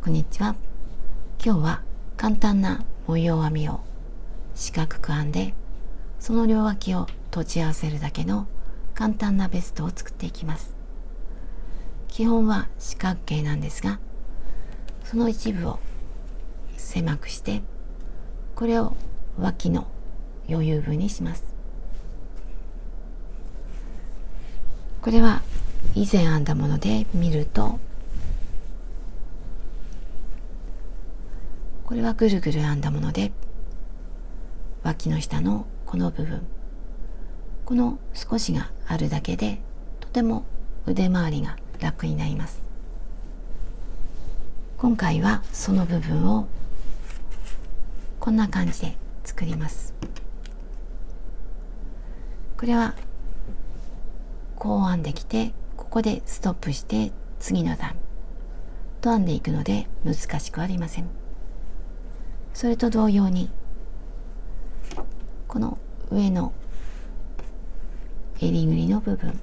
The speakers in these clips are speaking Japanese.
こんにちは。今日は簡単な模様編みを四角く編んで、その両脇を閉じ合わせるだけの簡単なベストを作っていきます。基本は四角形なんですが、その一部を狭くして、これを脇の余裕分にします。これは以前編んだもので見ると、これはぐるぐる編んだもので、脇の下のこの部分、この少しがあるだけでとても腕回りが楽になります。今回はその部分をこんな感じで作ります。これはこう編んできて、ここでストップして次の段と編んでいくので難しくありません。それと同様に、この上の襟ぐりの部分、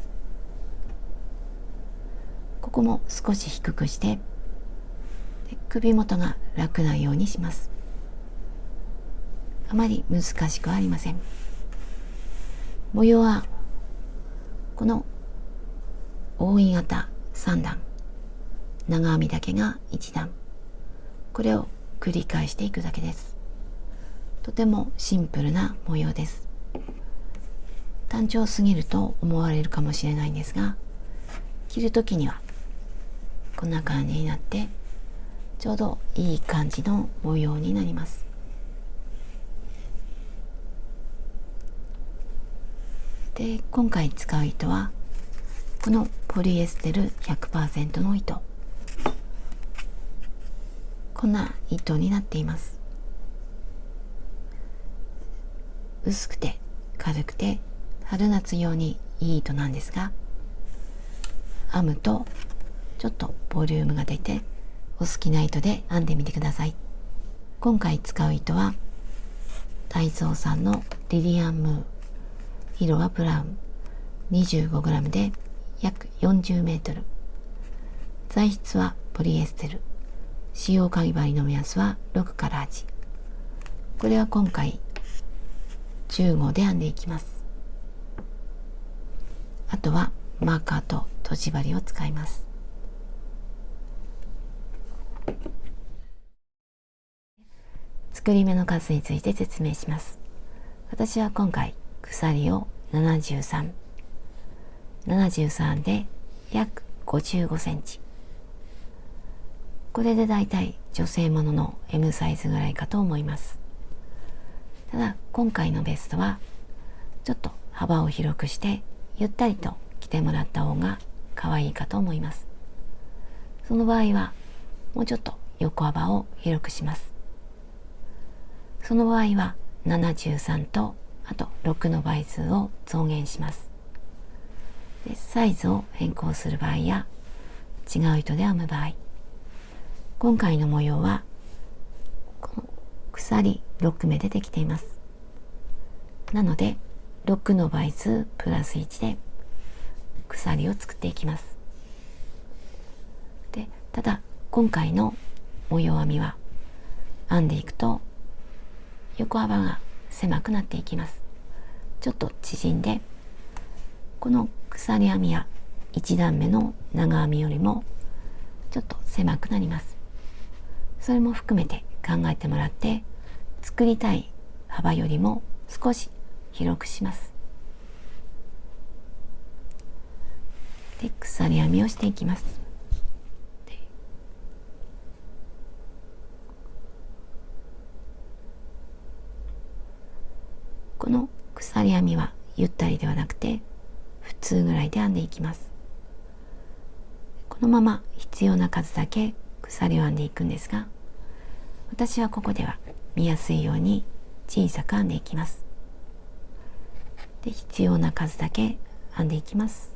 ここも少し低くして、首元が楽なようにします。あまり難しくありません。模様はこの扇形3段、長編みだけが1段、これを繰り返していくだけです。とてもシンプルな模様です。単調すぎると思われるかもしれないんですが、着るときにはこんな感じになって、ちょうどいい感じの模様になります。で、今回使う糸はこのポリエステル 100% の糸、こんな糸になっています。薄くて軽くて春夏用にいい糸なんですが、編むとちょっとボリュームが出て、お好きな糸で編んでみてください。今回使う糸はダイソーさんのリリアンムー、色はブラウン、25g で約40メートル、材質はポリエステル、使用かぎ針の目安は6から8。これは今回15で編んでいきます。あとはマーカーととじ針を使います。作り目の数について説明します。私は今回鎖を73で約55センチ。これでだいたい女性ものの M サイズぐらいかと思います。ただ今回のベストはちょっと幅を広くしてゆったりと着てもらった方が可愛いかと思います。その場合はもうちょっと横幅を広くします。その場合は73とあと6の倍数を増減します。で、サイズを変更する場合や違う糸で編む場合、今回の模様はこの鎖6目でできています。なので6の倍数プラス1で鎖を作っていきます。で、ただ今回の模様編みは編んでいくと横幅が狭くなっていきます。ちょっと縮んで、この鎖編みや1段目の長編みよりもちょっと狭くなります。それも含めて考えてもらって、作りたい幅よりも少し広くします。で、鎖編みをしていきます。この鎖編みはゆったりではなくて普通ぐらいで編んでいきます。このまま必要な数だけ鎖を編んでいくんですが、私はここでは見やすいように小さく編んでいきます。で、必要な数だけ編んでいきます。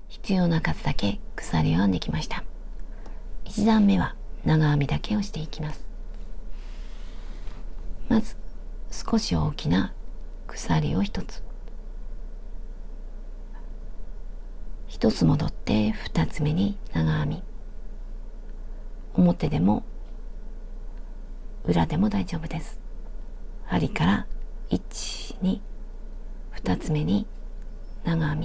必要な数だけ鎖を編んできました。1段目は長編みだけをしていきます。まず少し大きな鎖を1つ、一つ戻って二つ目に長編み。表でも裏でも大丈夫です。針から1、2、二つ目に長編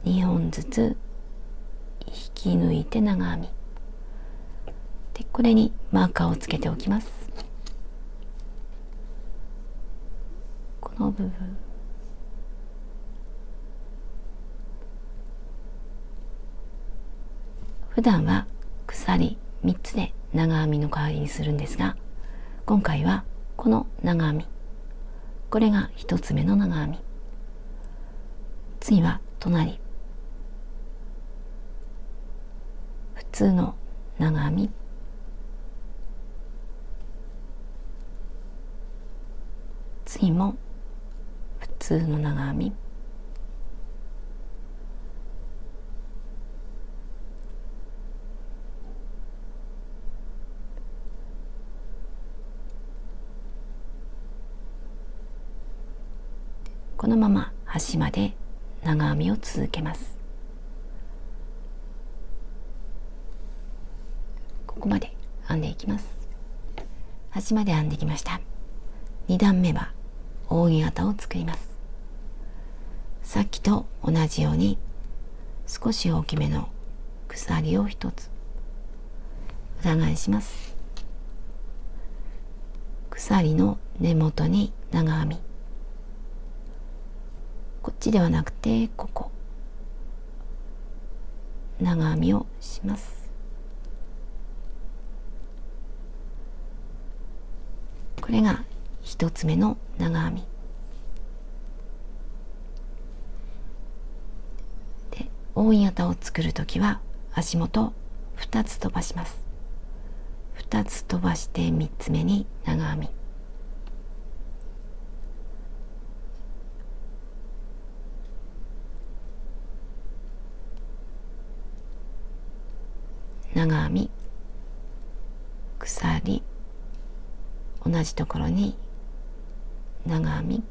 み。2本ずつ引き抜いて長編みで、これにマーカーをつけておきます。この部分、普段は鎖3つで長編みの代わりにするんですが、今回はこの長編み、これが1つ目の長編み。次は隣、普通の長編み、次も普通の長編み、このまま端まで長編みを続けます。ここまで編んでいきます。端まで編んできました。2段目は扇形を作ります。さっきと同じように少し大きめの鎖を1つ裏返します。鎖の根元に長編み、こっちではなくてここ長編みをします。これが1つ目の長編みで、扇形を作るときは足元2つ飛ばします。2つ飛ばして3つ目に長編み、長編み、鎖、同じところに長編み、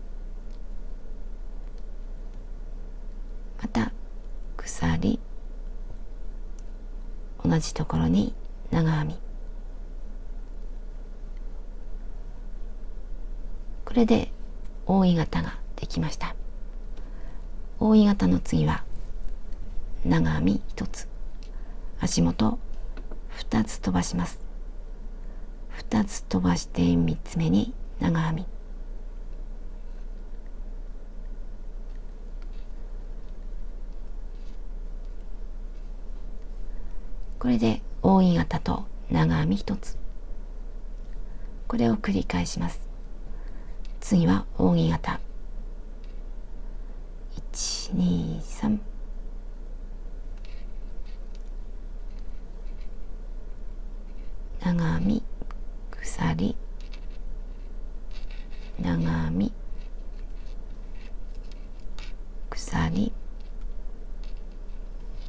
また鎖、同じところに長編み。これで扇形ができました。扇形の次は長編み1つ、足元2つ飛ばします。2つ飛ばして3つ目に長編み、これで扇形と長編み1つ、これを繰り返します。次は扇形、1、2、3、長編み、鎖、長編み、鎖、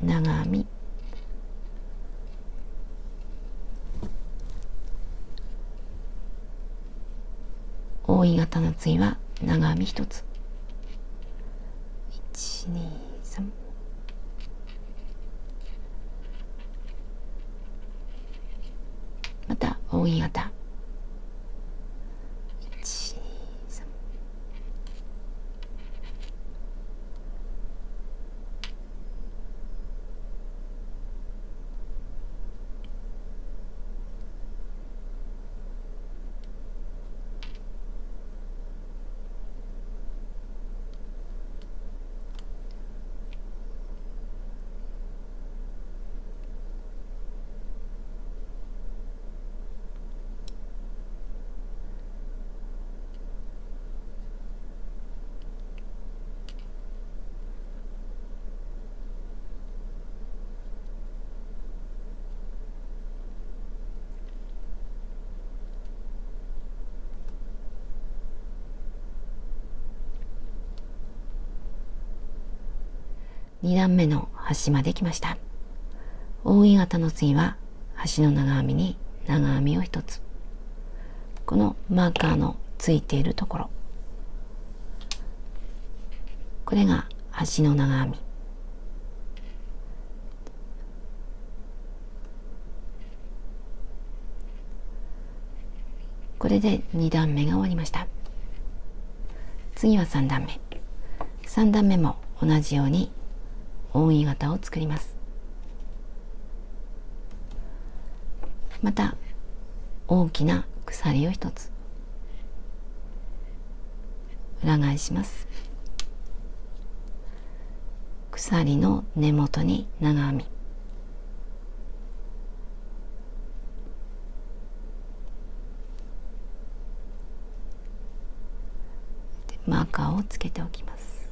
長編み、扇形の次は長編み1つ、1、2、3、また扇形、1、2、3、2段目の端まで来ました。扇形の次は端の長編みに長編みを1つ、このマーカーのついているところ、これが足の長編み。これで2段目が終わりました。次は3段目。3段目も同じように扇形を作ります。また大きな鎖を1つ裏返します。鎖の根元に長編み、マーカーをつけておきます。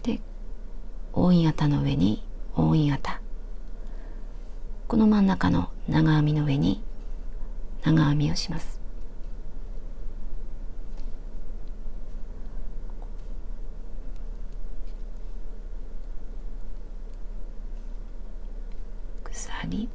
で、扇形の上に扇形、この真ん中の長編みの上に長編みをします。鎖、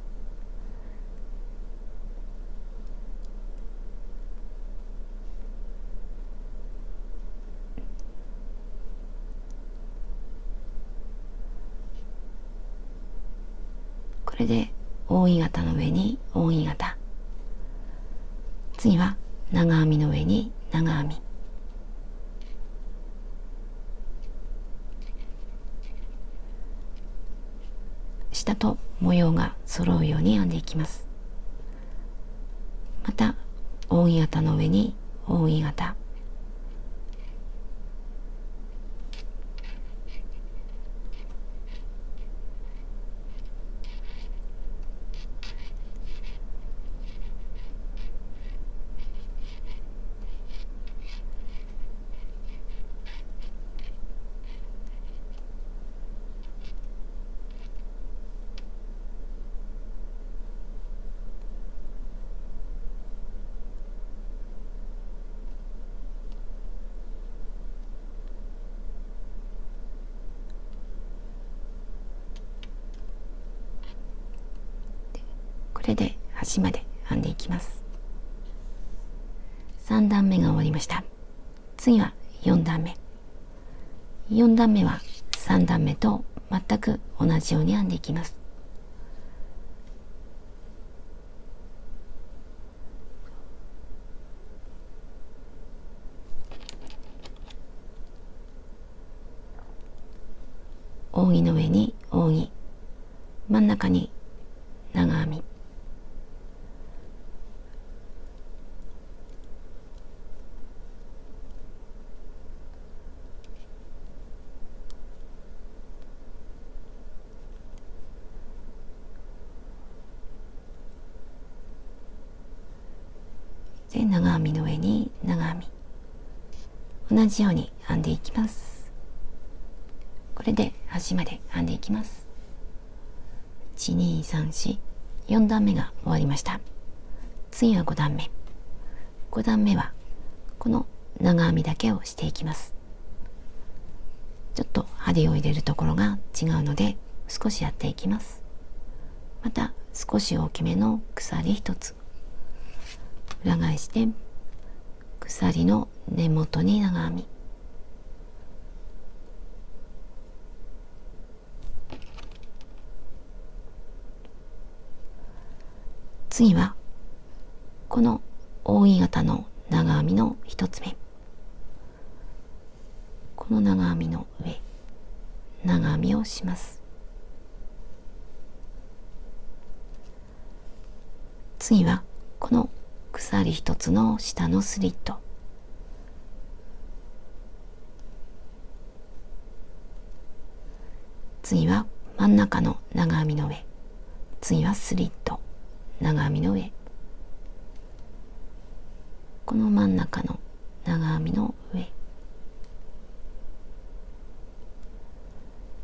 これで扇形の上に扇形、次は長編みの上に長編み、下と模様が揃うように編んでいきます。また扇形の上に扇形、これで端まで編んでいきます。3段目が終わりました。次は4段目。4段目は3段目と全く同じように編んでいきます。扇の上に扇、真ん中に長編み、で長編みの上に長編み、同じように編んでいきます。これで端まで編んでいきます。1、2、3、4、4段目が終わりました。次は5段目。5段目はこの長編みだけをしていきます。ちょっと針を入れるところが違うので少しやっていきます。また少し大きめの鎖1つ裏返して鎖の根元に長編み、次はこの扇形の長編みの1つ目、この長編みの上長編みをします。次はこの鎖1つの下のスリット、次は真ん中の長編みの上、次はスリット長編みの上、この真ん中の長編みの上、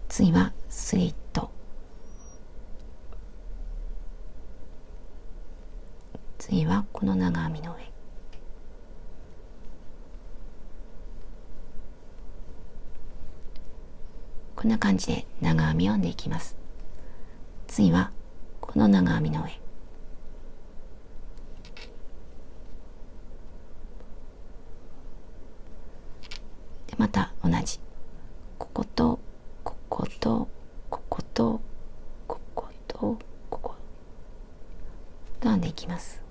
次はスリット、次はこの長編みの上、こんな感じで長編みを編んでいきます。次はこの長編みの上、同じ、こことこことこことこことここと編んでいきます。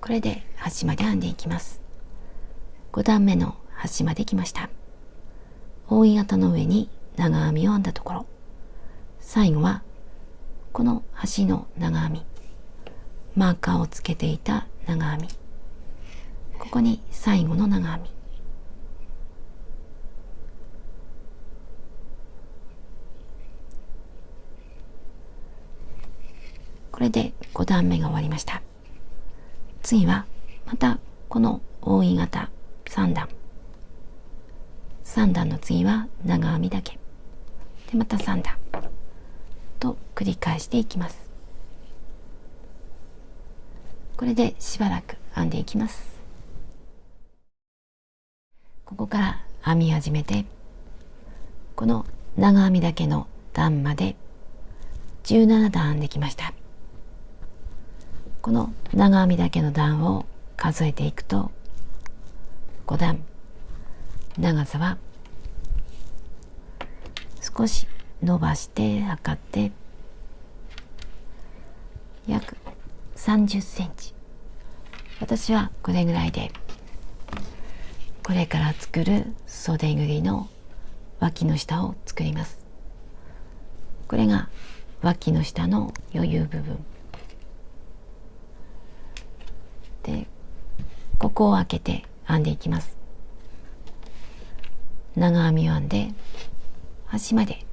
これで端まで編んでいきます。5段目の端まで来ました。扇形の上に長編みを編んだところ、最後はこの端の長編み、マーカーをつけていた長編み、ここに最後の長編み、これで5段目が終わりました。次はまたこの扇形3段、3段の次は長編みだけで、また3段と繰り返していきます。これでしばらく編んでいきます。ここから編み始めて、この長編みだけの段まで17段編んできました。この長編みだけの段を数えていくと、5段、長さは少し伸ばして測って約30センチ。私はこれぐらいで、これから作る袖ぐりの脇の下を作ります。これが脇の下の余裕部分で、ここを開けて編んでいきます。長編みを編んで端まで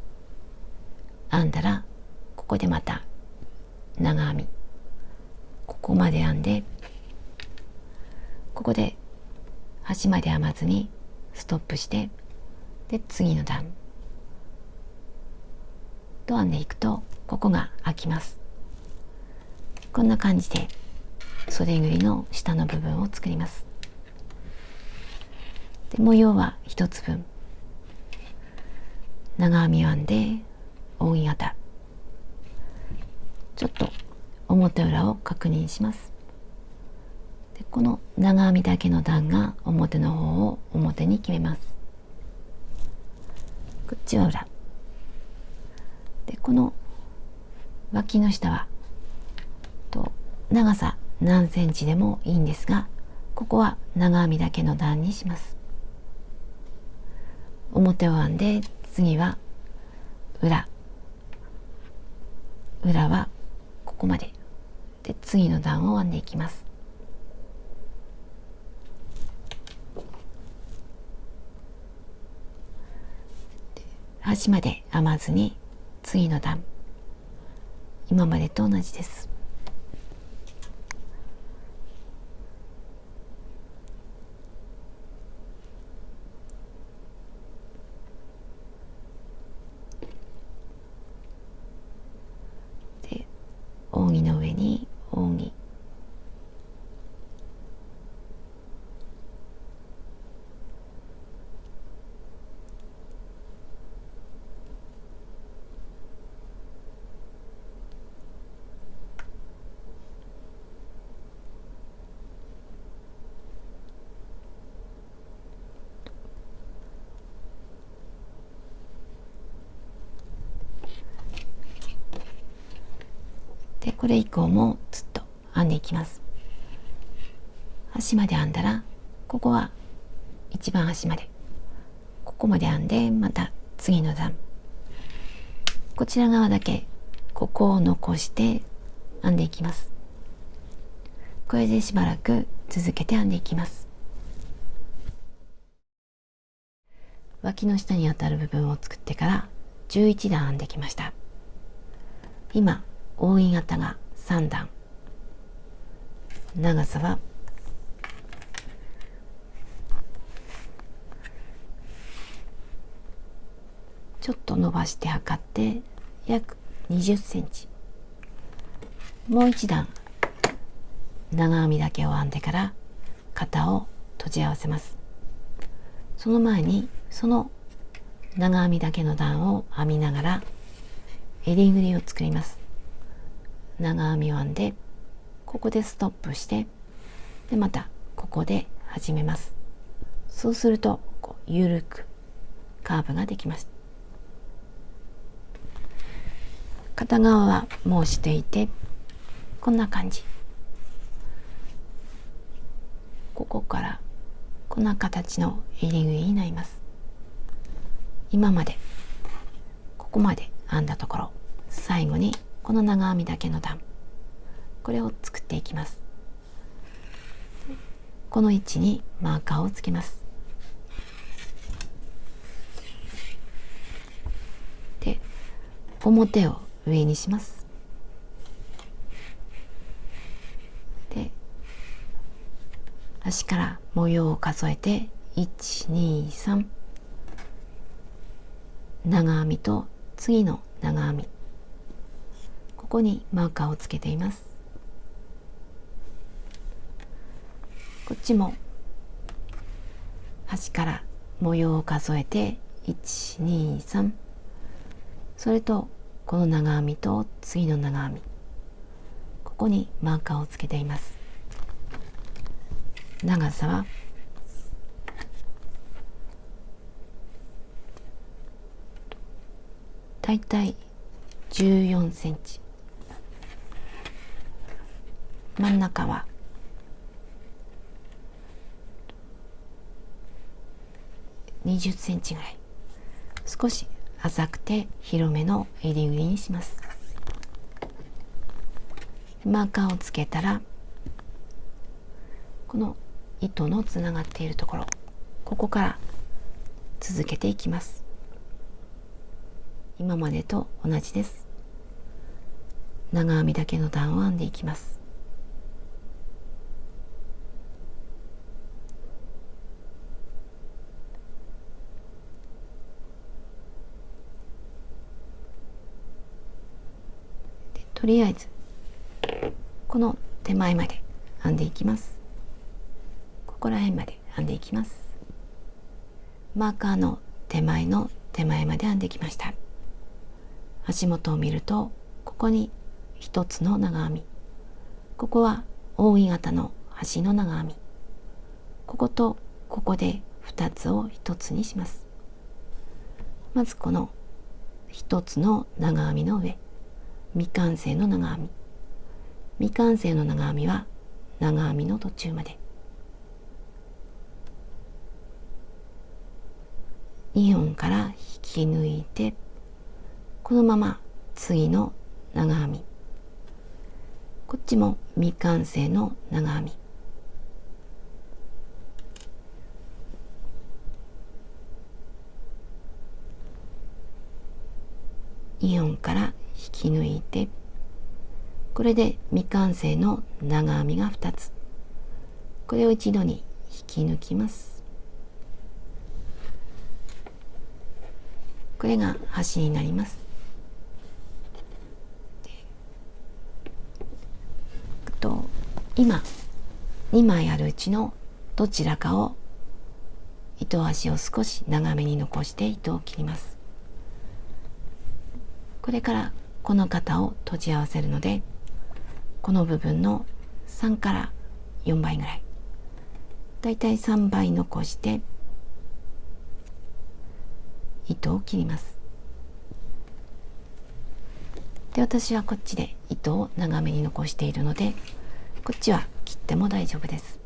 編んだら、ここでまた長編み、ここまで編んで、ここで端まで編まずにストップして、で次の段と編んでいくと、ここが開きます。こんな感じで袖ぐりの下の部分を作ります。で模様は1つ分、長編みを編んで扇形、ちょっと表裏を確認します。でこの長編みだけの段が表の方を表に決めます。こっちは裏で、この脇の下は長さ何センチでもいいんですが、ここは長編みだけの段にします。表を編んで、次は裏はここまでで、次の段を編んでいきます。端まで編まずに次の段、今までと同じです。で扇の上に扇、でこれ以降もずっと編んでいきます。端まで編んだら、ここは一番端まで、ここまで編んで、また次の段、こちら側だけここを残して編んでいきます。これでしばらく続けて編んでいきます。脇の下に当たる部分を作ってから11段編んできました。今扇形が3段、長さはちょっと伸ばして測って約20センチ。もう一段長編みだけを編んでから肩を閉じ合わせます。その前にその長編みだけの段を編みながら襟ぐりを作ります。長編みを編んで、ここでストップして、でまたここで始めます。そうするとゆるくカーブができます。片側はもうしていて、こんな感じ。ここからこんな形の襟ぐりになります。今までここまで編んだところ、最後にこの長編みだけの段、これを作っていきます。この位置にマーカーをつけます。で、表を上にします。で、端から模様を数えて1、2、3、長編みと次の長編み、ここにマーカーをつけています。こっちも端から模様を数えて1、2、3、それとこの長編みと次の長編み、ここにマーカーをつけています。長さはだいたい14センチ、真ん中は20センチぐらい、少し浅くて広めの襟ぐりにします。マーカーをつけたら、この糸のつながっているところ、ここから続けていきます。今までと同じです。長編みだけの段を編んでいきます。とりあえずこの手前まで編んでいきます。ここら辺まで編んでいきます。マーカーの手前の手前まで編んできました。足元を見ると、ここに一つの長編み、ここは扇形の端の長編み、こことここで2つを1つにします。まずこの1つの長編みの上、未完成の長編み、未完成の長編みは長編みの途中まで、2本から引き抜いて、このまま次の長編み、こっちも未完成の長編み、2本から引き抜いて、これで未完成の長編みが2つ、これを一度に引き抜きます。これが端になります。今2枚あるうちのどちらかを、糸端を少し長めに残して糸を切ります。これからこの肩を閉じ合わせるので、この部分の3から4倍ぐらい、だいたい3倍残して糸を切ります。で、私はこっちで糸を長めに残しているので、こっちは切っても大丈夫です。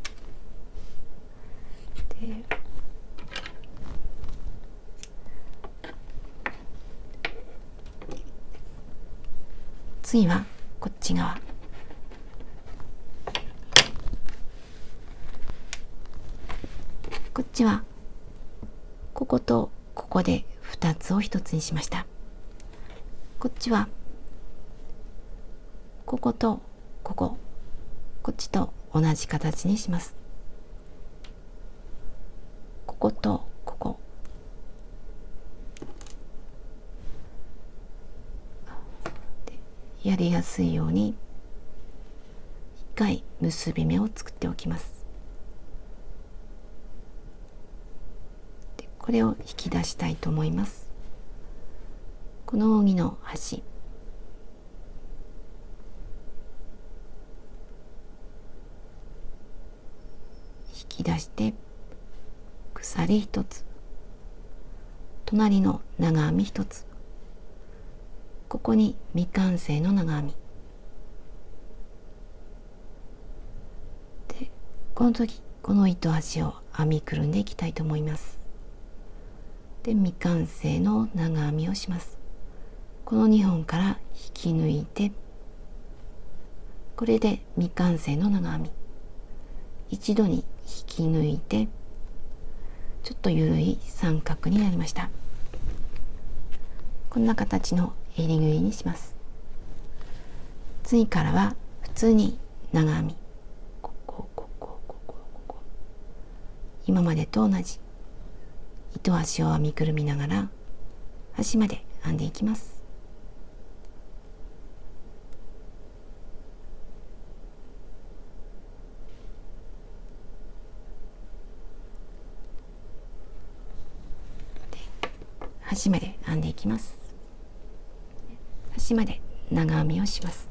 で、次はこっち側、こっちはこことここで2つを1つにしました。こっちはこことここ、こっちと同じ形にします。こことここ、やりやすいように一回結び目を作っておきます。でこれを引き出したいと思います。この扇の端、引き出して鎖1つ、隣の長編み1つ、ここに未完成の長編みで、この時この糸端を編みくるんでいきたいと思います。で未完成の長編みをします。この2本から引き抜いて、これで未完成の長編み、一度に引き抜いて、ちょっと緩い三角になりました。こんな形の襟ぐりにします。次からは普通に長編み、ここここここここ、今までと同じ糸端を編みくるみながら端まで編んでいきます。端まで編んでいきます。端まで長編みをします。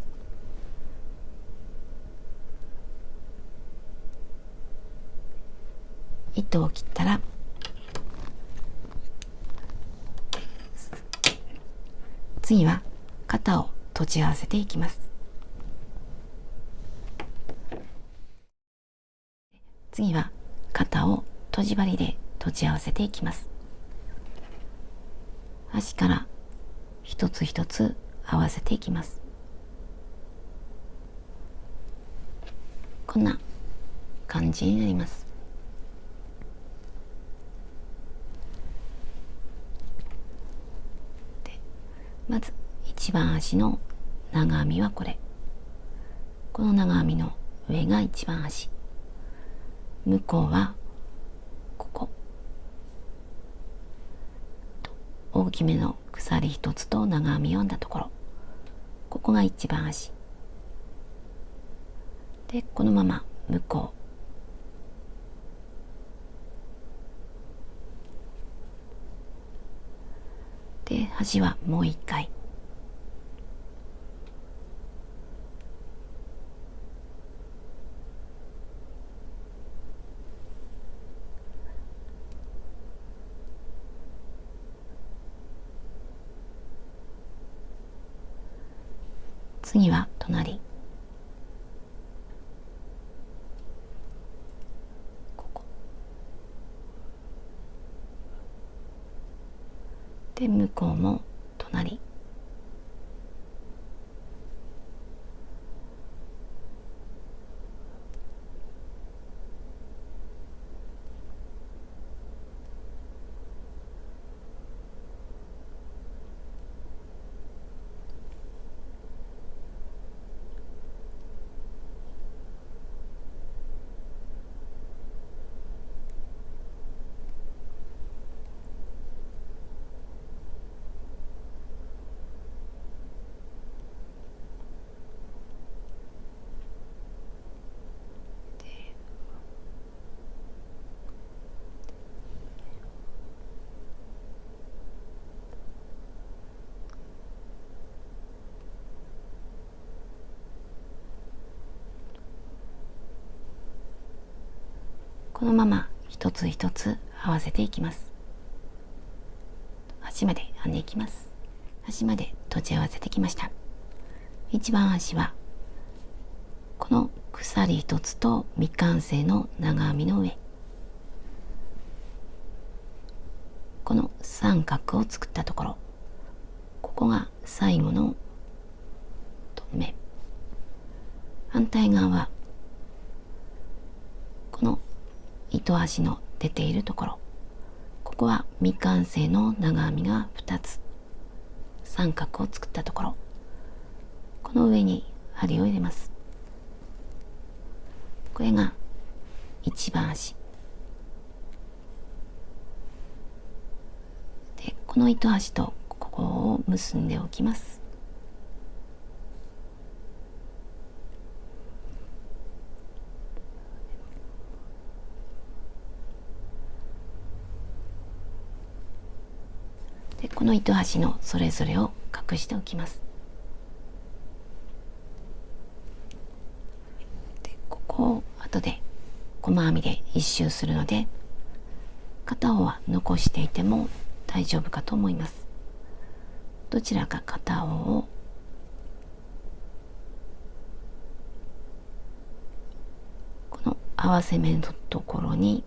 糸を切ったら次は肩を閉じ合わせていきます。次は肩を閉じ針で閉じ合わせていきます。端から一つ一つ合わせていきます。こんな感じになります。でまず一番端の長編みはこれ、この長編みの上が一番端、向こうはここ、大きめの鎖一つと長編みを編んだところ、ここが一番端で、このまま向こうで、端はもう一回、次は隣、ここで、向こうも隣、このまま一つ一つ合わせていきます。端まで編んでいきます。端まで閉じ合わせてきました。一番端はこの鎖一つと未完成の長編みの上、この三角を作ったところ、ここが最後の目、反対側はこの糸端の出ているところ、ここは未完成の長編みが2つ、三角を作ったところ、この上に針を入れます。これが一番端で、この糸端とここを結んでおきます。で、この糸端のそれぞれを隠しておきます。で、ここを後で細編みで一周するので、片方は残していても大丈夫かと思います。どちらか片方をこの合わせ目のところに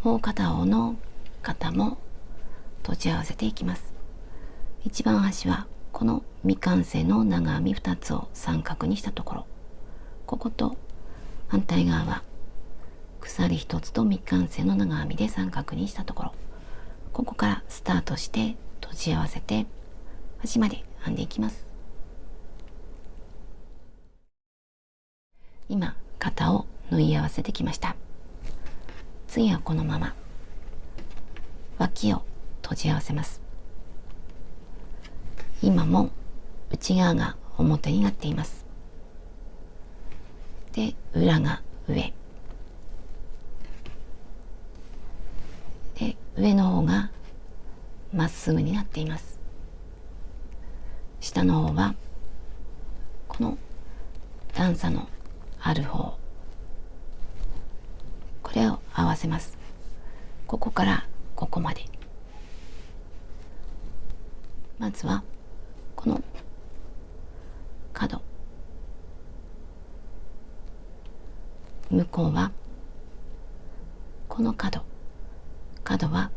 もう片方の肩も閉じ合わせていきます。一番端はこの未完成の長編み2つを三角にしたところ、ここと反対側は鎖1つと未完成の長編みで三角にしたところ、ここからスタートして閉じ合わせて端まで編んでいきます。今肩を縫い合わせてきました。次はこのまま脇を閉じ合わせます。今も内側が表になっています。で、裏が上で、上の方がまっすぐになっています。下の方はこの段差のある方、これを合わせます。ここからここまで。まずはこの角、向こうはこの角は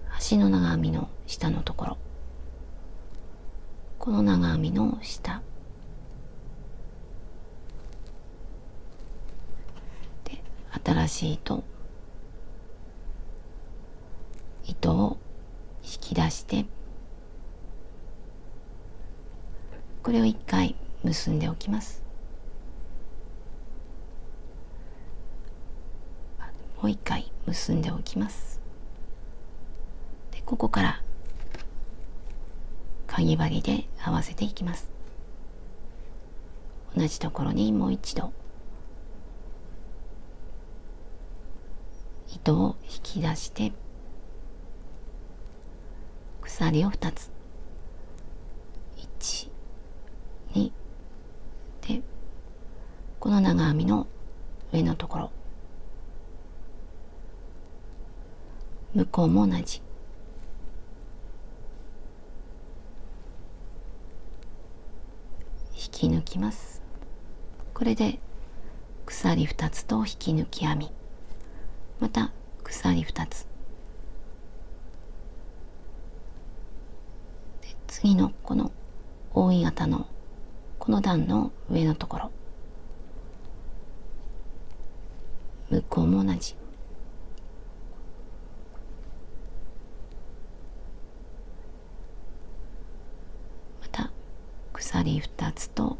端の長編みの下のところ、この長編みの下で、新しい糸を引き出して、これを一回結んでおきます。もう一回結んでおきます。で、ここからかぎ針で合わせていきます。同じところにもう一度糸を引き出して鎖を2つ、1、2で、この長編みの上のところ、向こうも同じ、引き抜きます。これで鎖2つと引き抜き編み、また鎖2つで、次のこの扇形のこの段の上のところ、向こうも同じ、また鎖2つと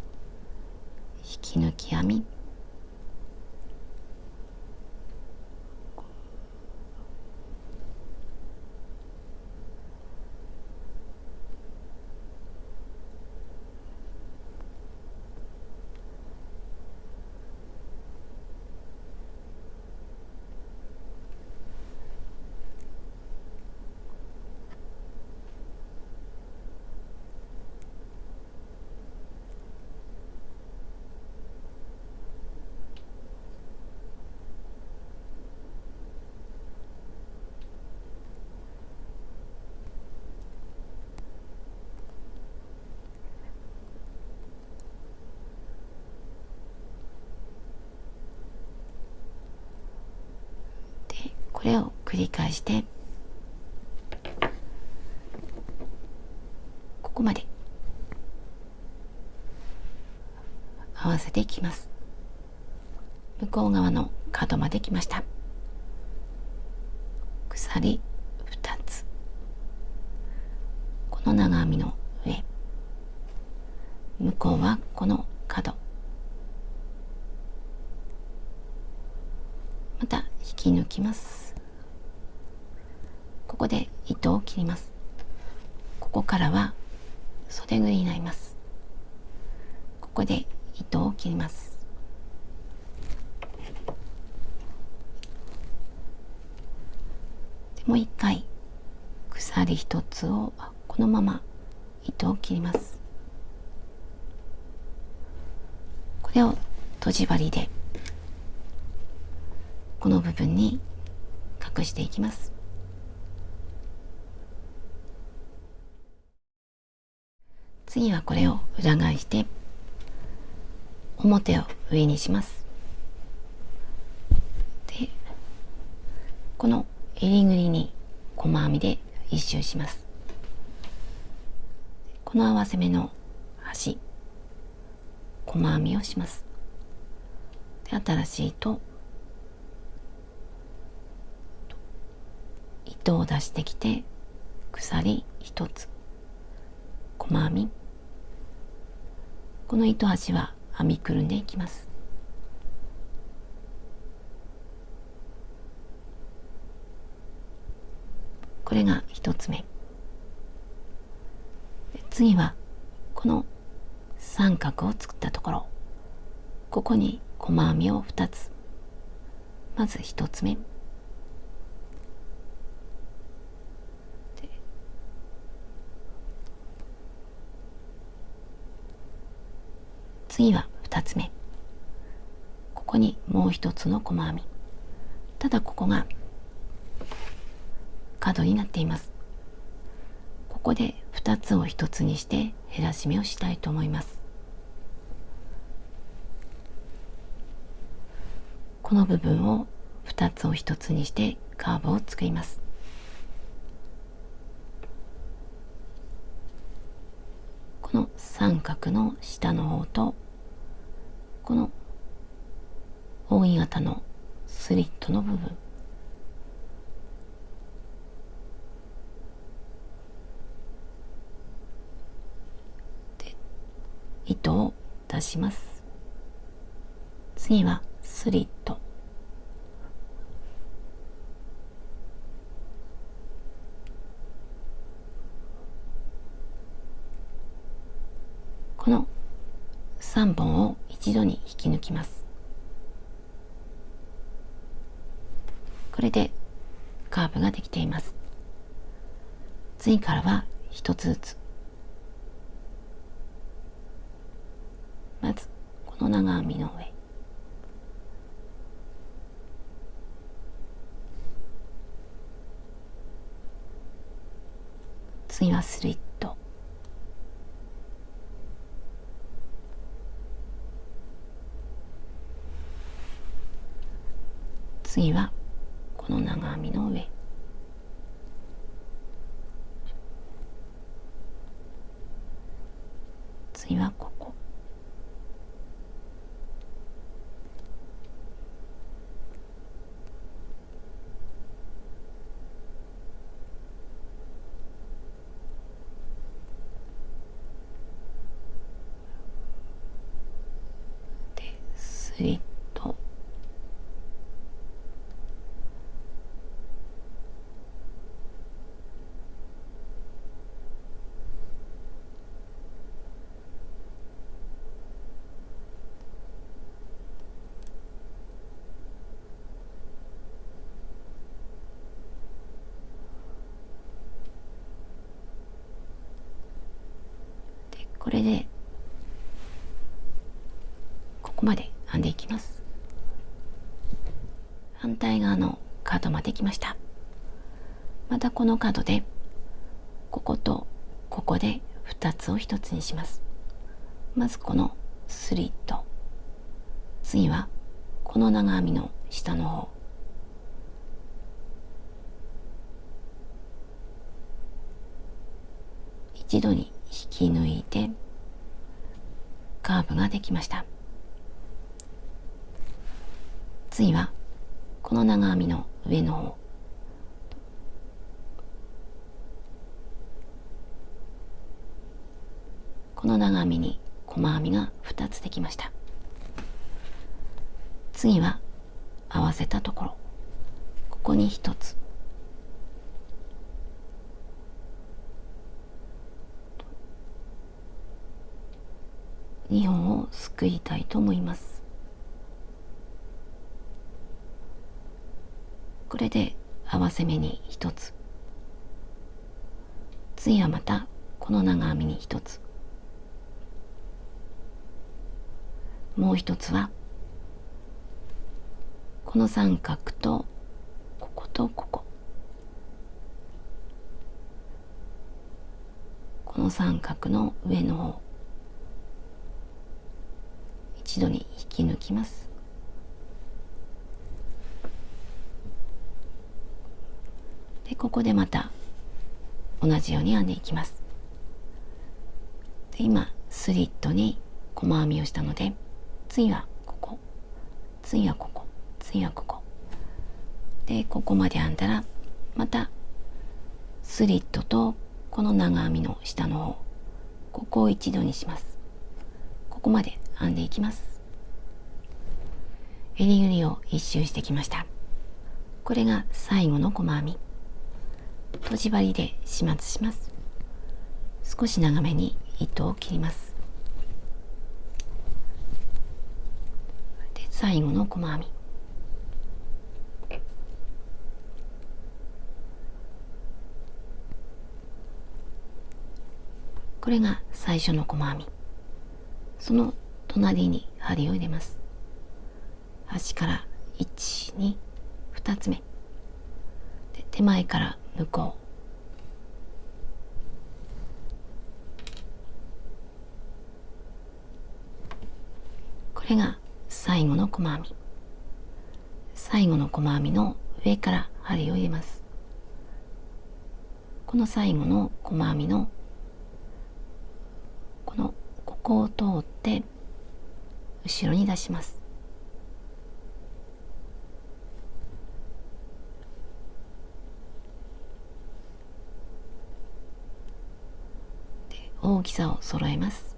引き抜き編み、れを繰り返してここまで合わせていきます。向こう側の角まで来ました。鎖2つ、この長編みの上、向こうはこの角、また引き抜きます。ここで糸を切ります。ここからは袖ぐりになります。ここで糸を切ります。でもう一回鎖一つをこのまま糸を切ります。これをとじ針でこの部分に隠していきます。次はこれを裏返して表を上にします。で、この襟ぐりに細編みで一周します。この合わせ目の端、細編みをします。で、新しい糸を出してきて鎖一つ、細編み、この糸端は編みくるんでいきます。これが一つ目。次はこの三角を作ったところ、ここに細編みを2つ。まず1つ目、次は2つ目、ここにもう一つの細編み。ただここが角になっています。ここで2つを1つにして減らし目をしたいと思います。この部分を2つを1つにしてカーブを作ります。この三角の下の方とこの扇形のスリットの部分、で糸を出します。次はスリット、この3本を一度に引き抜きます。これでカーブができています。次からは一つずつ、まずこの長編みの上、次はスリット、次はこの長編みの上、次はここ、でスリット、これでここまで編んでいきます。反対側の角まで来ました。またこの角でこことここで2つを1つにします。まずこのスリット、次はこの長編みの下の方、一度に引き抜いてカーブができました。次はこの長編みの上の方、この長編みに細編みが2つできました。次は合わせたところ、ここに1つ、2本をすくいたいと思います。これで合わせ目に1つ、次はまたこの長編みに1つ、もう1つはこの三角とこことここ、この三角の上の方、一度に引き抜きます。でここでまた同じように編んでいきます。で今スリットに細編みをしたので、次はここ、次はここ、次はここで、ここまで編んだらまたスリットとこの長編みの下の方、ここを一度にします。ここまで編んでいきます。襟ぐりを一周してきました。これが最後の細編み。とじ針で始末します。少し長めに糸を切ります。で最後の細編み、これが最初の細編み。その隣に針を入れます。端から1、2、2つ目で、手前から向こう、これが最後の細編み。最後の細編みの上から針を入れます。この最後の細編みのここを通って後ろに出します。で大きさを揃えます。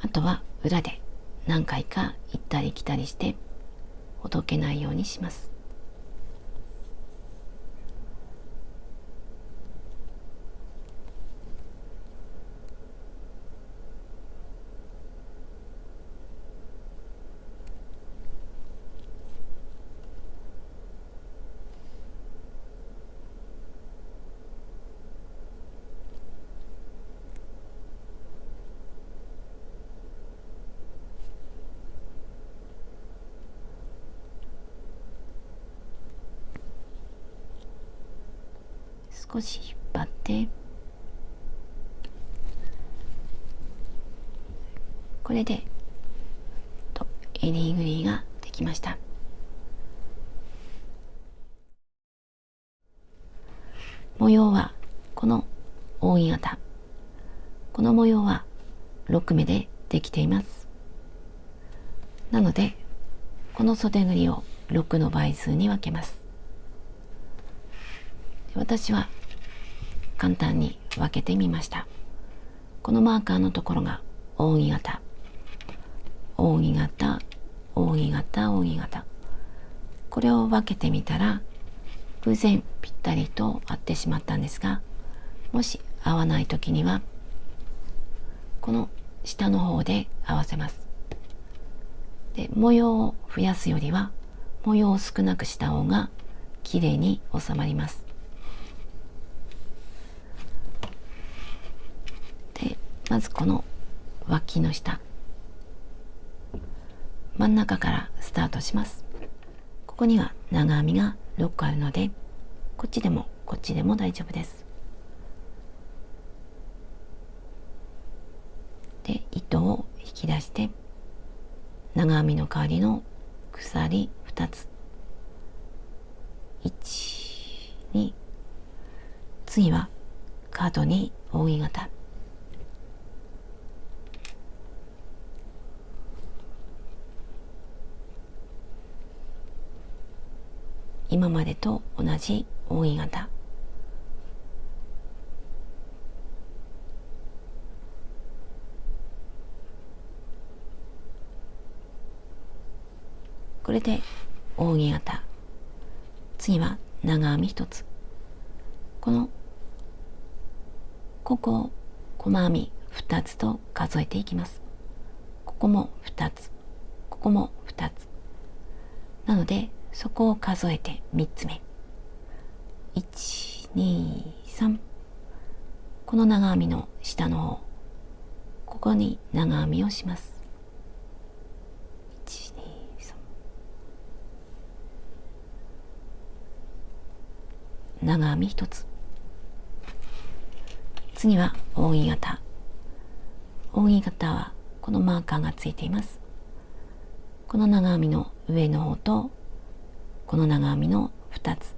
あとは裏で何回か行ったり来たりしてほどけないようにします。少し引っ張ってこれで襟ぐりができました。模様はこの扇形、この模様は6目でできています。なのでこの袖ぐりを6の倍数に分けます。私は簡単に分けてみました。このマーカーのところが扇形、扇形、扇形、扇形、これを分けてみたら偶然ぴったりと合ってしまったんですが、もし合わない時にはこの下の方で合わせます。で模様を増やすよりは模様を少なくした方がきれいに収まります。でまずこの脇の下、真ん中からスタートします。ここには長編みが6個あるので、こっちでもこっちでも大丈夫です。で糸を引き出して長編みの代わりの鎖2つ、1、2、次は角に扇形、今までと同じ扇形、これで扇形。次は長編み1つ、ここを細編み2つと数えていきます。ここも2つ、ここも2つなので、そこを数えて3つ目、1、2、3、この長編みの下の方、ここに長編みをします。1、2、3、長編み1つ。次は扇形。扇形はこのマーカーがついています。この長編みの上の方とこの長編みの2つ、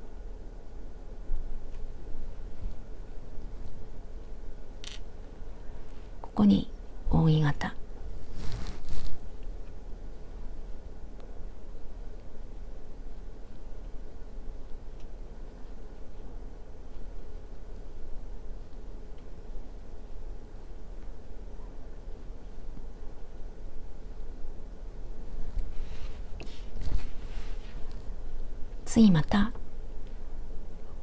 ここに扇形、次また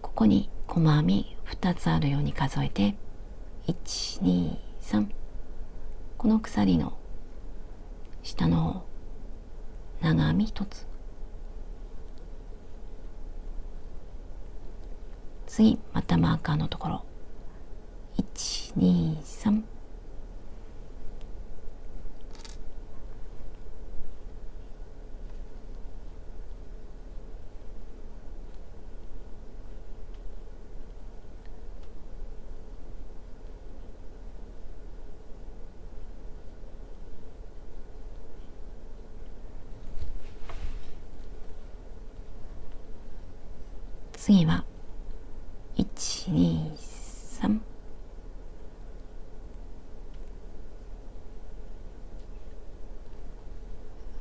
ここに細編み2つあるように数えて、1、2、3、この鎖の下の方、長編み1つ、次またマーカーのところ、1、2、3、次は1、2、3、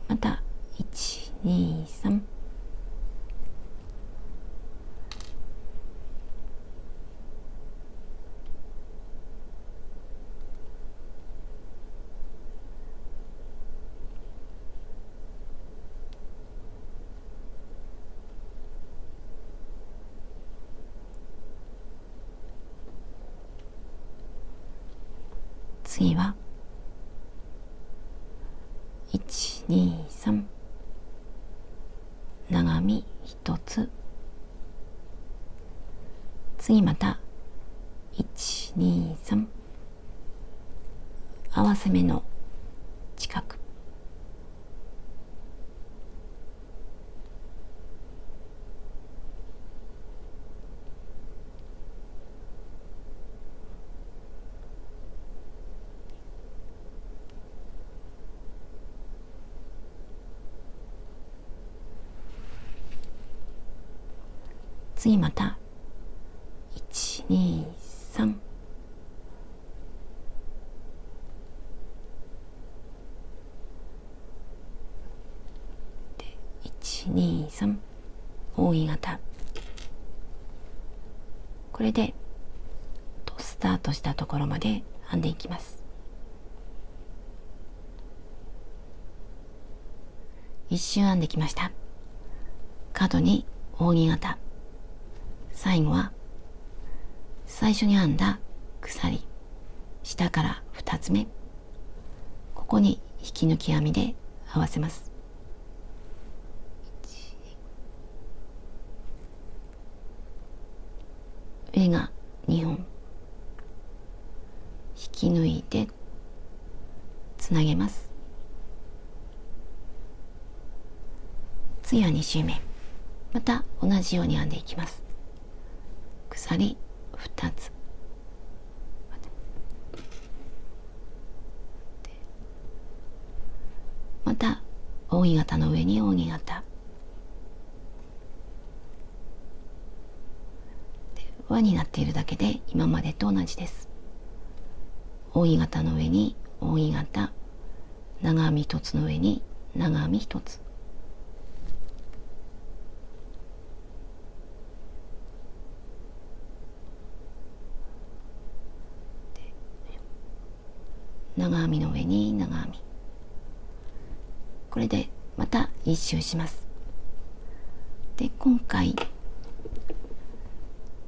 また1、2、3、次は1、2、3、長編み1つ、次また1、2、3、合わせ目の近く、次また1、2、3、で1、2、3、扇形。これでスタートしたところまで編んでいきます。一周編んできました。角に扇形、最後は最初に編んだ鎖、下から2つ目、ここに引き抜き編みで合わせます。上が2本、引き抜いてつなげます。次は2周目、また同じように編んでいきます。鎖2つ、また扇形の上に扇形輪になっているだけで今までと同じです。扇形の上に扇形、長編み1つの上に長編み1つ、長編みの上に長編み、これでまた1周します。で、今回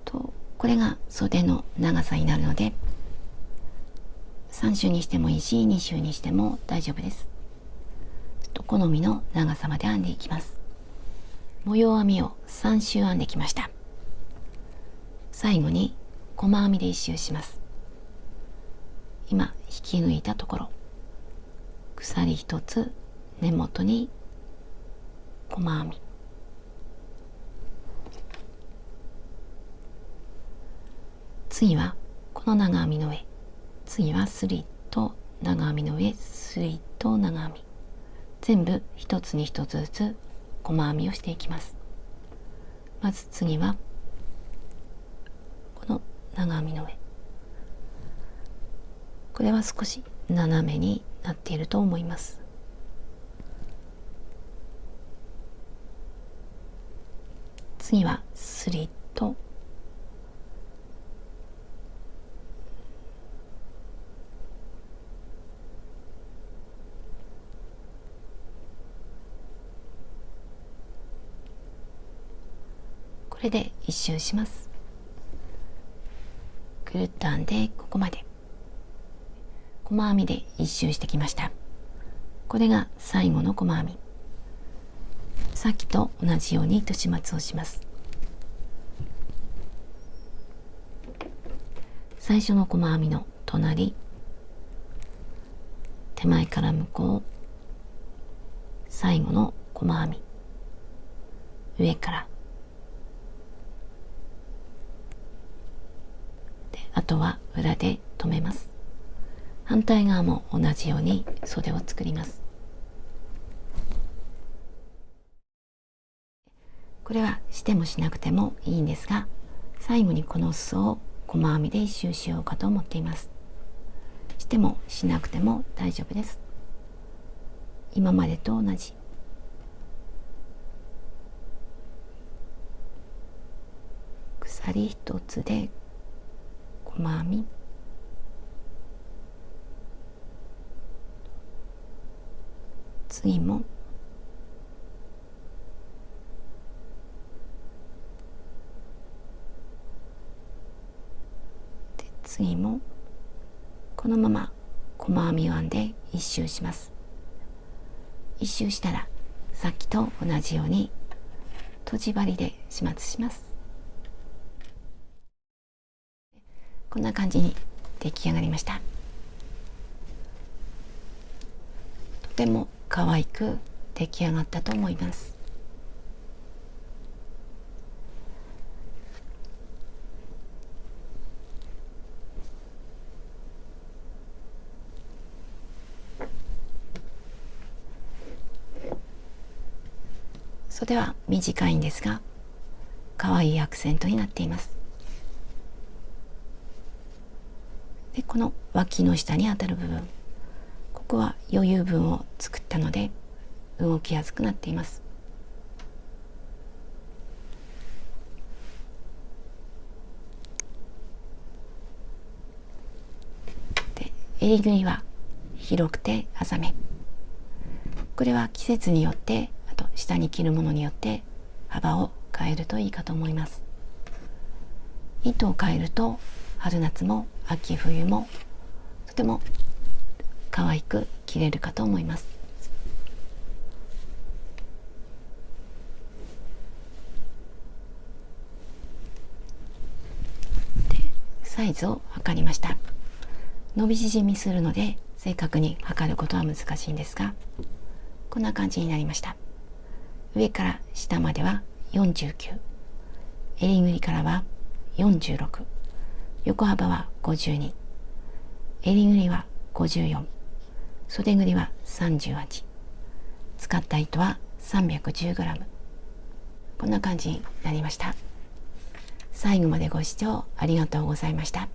とこれが袖の長さになるので、3周にしてもいいし2周にしても大丈夫です。好みの長さまで編んでいきます。模様編みを3周編んできました。最後に細編みで1周します。今引き抜いたところ、鎖1つ根元に細編み、次はこの長編みの上、次はスリット長編みの上、スリット長編み、全部一つに一つずつ細編みをしていきます。まず次はこの長編みの上、これは少し斜めになっていると思います。次はスリット、これで一周します。ぐるっと編んでここまで細編みで一周してきました。これが最後の細編み。さっきと同じように糸始末をします。最初の細編みの隣、手前から向こう、最後の細編み、上からで、あとは裏で留めます。反対側も同じように袖を作ります。これはしてもしなくてもいいんですが、最後にこの裾を細編みで一周しようかと思っています。してもしなくても大丈夫です。今までと同じ。鎖一つで細編み、次もで、次もこのまま細編みを編んで一周します。一周したらさっきと同じようにとじ針で始末します。こんな感じに出来上がりました。とても可愛く出来上がったと思います。袖は短いんですが、可愛いアクセントになっています。で、この脇の下に当たる部分、ここは余裕分を作ったので動きやすくなっています。で、襟ぐりは広くて浅め。これは季節によって、あと下に着るものによって幅を変えるといいかと思います。糸を変えると春夏も秋冬もとても可愛く着れるかと思います。で、サイズを測りました。伸び縮みするので正確に測ることは難しいんですが、こんな感じになりました。上から下までは49、襟ぐりからは46、横幅は52、襟ぐりは54、袖ぐりは38、使った糸は 310g。 こんな感じになりました。最後までご視聴ありがとうございました。